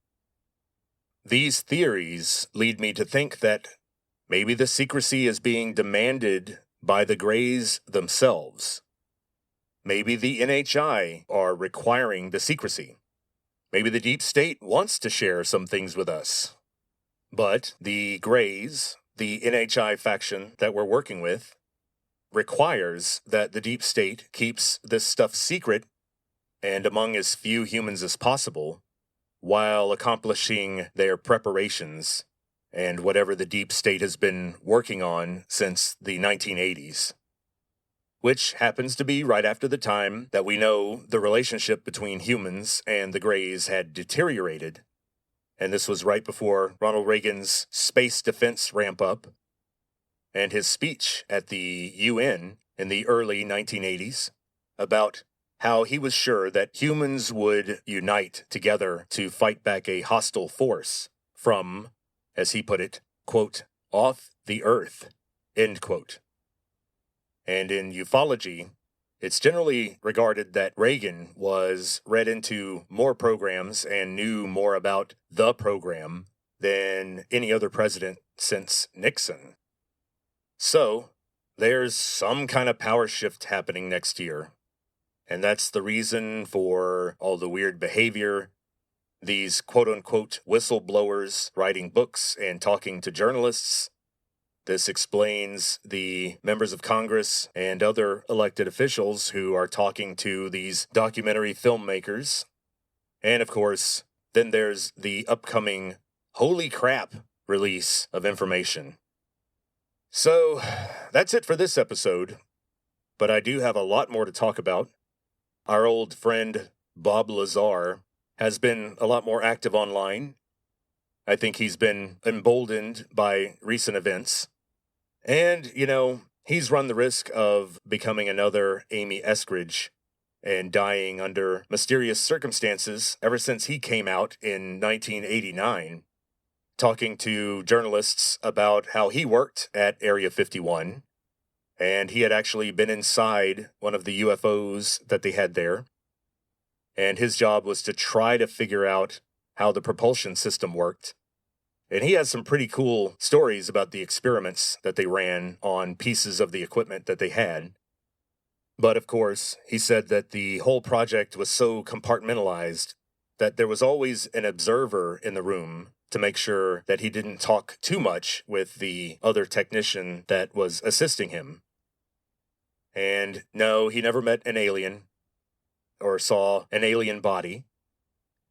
Speaker 1: These theories lead me to think that maybe the secrecy is being demanded by the Greys themselves. Maybe the NHI are requiring the secrecy. Maybe the deep state wants to share some things with us. But the Greys, the NHI faction that we're working with, requires that the deep state keeps this stuff secret and among as few humans as possible, while accomplishing their preparations and whatever the deep state has been working on since the 1980s. Which happens to be right after the time that we know the relationship between humans and the Greys had deteriorated. And this was right before Ronald Reagan's space defense ramp-up and his speech at the UN in the early 1980s about how he was sure that humans would unite together to fight back a hostile force from, as he put it, quote, off the earth, end quote. And in ufology, it's generally regarded that Reagan was read into more programs and knew more about the program than any other president since Nixon. So, there's some kind of power shift happening next year. And that's the reason for all the weird behavior, these quote-unquote whistleblowers writing books and talking to journalists. This explains the members of Congress and other elected officials who are talking to these documentary filmmakers. And of course, then there's the upcoming holy crap release of information. So, that's it for this episode. But I do have a lot more to talk about. Our old friend, Bob Lazar, has been a lot more active online. I think he's been emboldened by recent events. And, he's run the risk of becoming another Amy Eskridge and dying under mysterious circumstances ever since he came out in 1989, talking to journalists about how he worked at Area 51 and he had actually been inside one of the UFOs that they had there, and his job was to try to figure out how the propulsion system worked. And he has some pretty cool stories about the experiments that they ran on pieces of the equipment that they had. But of course, he said that the whole project was so compartmentalized that there was always an observer in the room to make sure that he didn't talk too much with the other technician that was assisting him. And no, he never met an alien or saw an alien body,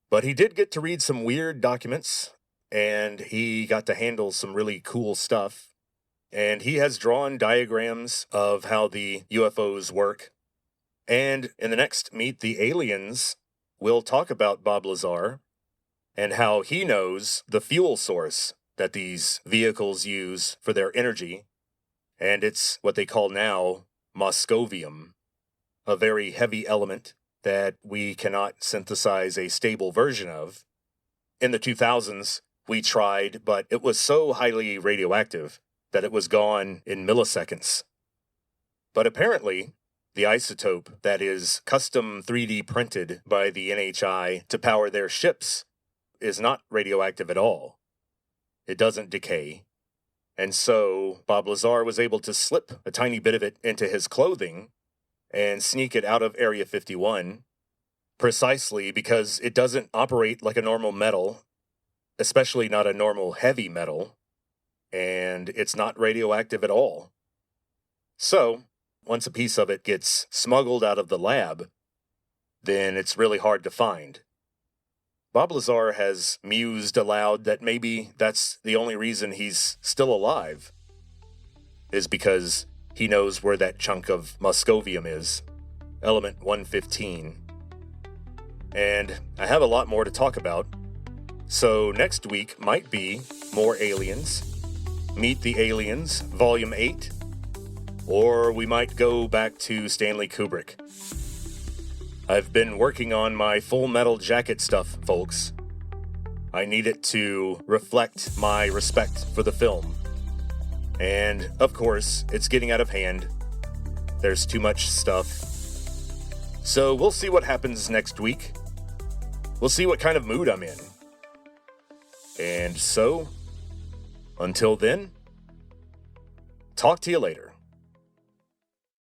Speaker 1: but he did get to read some weird documents, and he got to handle some really cool stuff. And he has drawn diagrams of how the UFOs work. And in the next Meet the Aliens, we'll talk about Bob Lazar and how he knows the fuel source that these vehicles use for their energy. And it's what they call now moscovium, a very heavy element that we cannot synthesize a stable version of. In the 2000s, we tried, but it was so highly radioactive that it was gone in milliseconds. But apparently, the isotope that is custom 3D printed by the NHI to power their ships is not radioactive at all. It doesn't decay. And so Bob Lazar was able to slip a tiny bit of it into his clothing and sneak it out of Area 51, precisely because it doesn't operate like a normal metal, especially not a normal heavy metal, and it's not radioactive at all. So, once a piece of it gets smuggled out of the lab, then it's really hard to find. Bob Lazar has mused aloud that maybe that's the only reason he's still alive, is because he knows where that chunk of moscovium is, element 115. And I have a lot more to talk about, so next week might be more aliens, Meet the Aliens, Volume 8, or we might go back to Stanley Kubrick. I've been working on my Full Metal Jacket stuff, folks. I need it to reflect my respect for the film. And, of course, it's getting out of hand. There's too much stuff. So we'll see what happens next week. We'll see what kind of mood I'm in. And so, until then, talk to you later.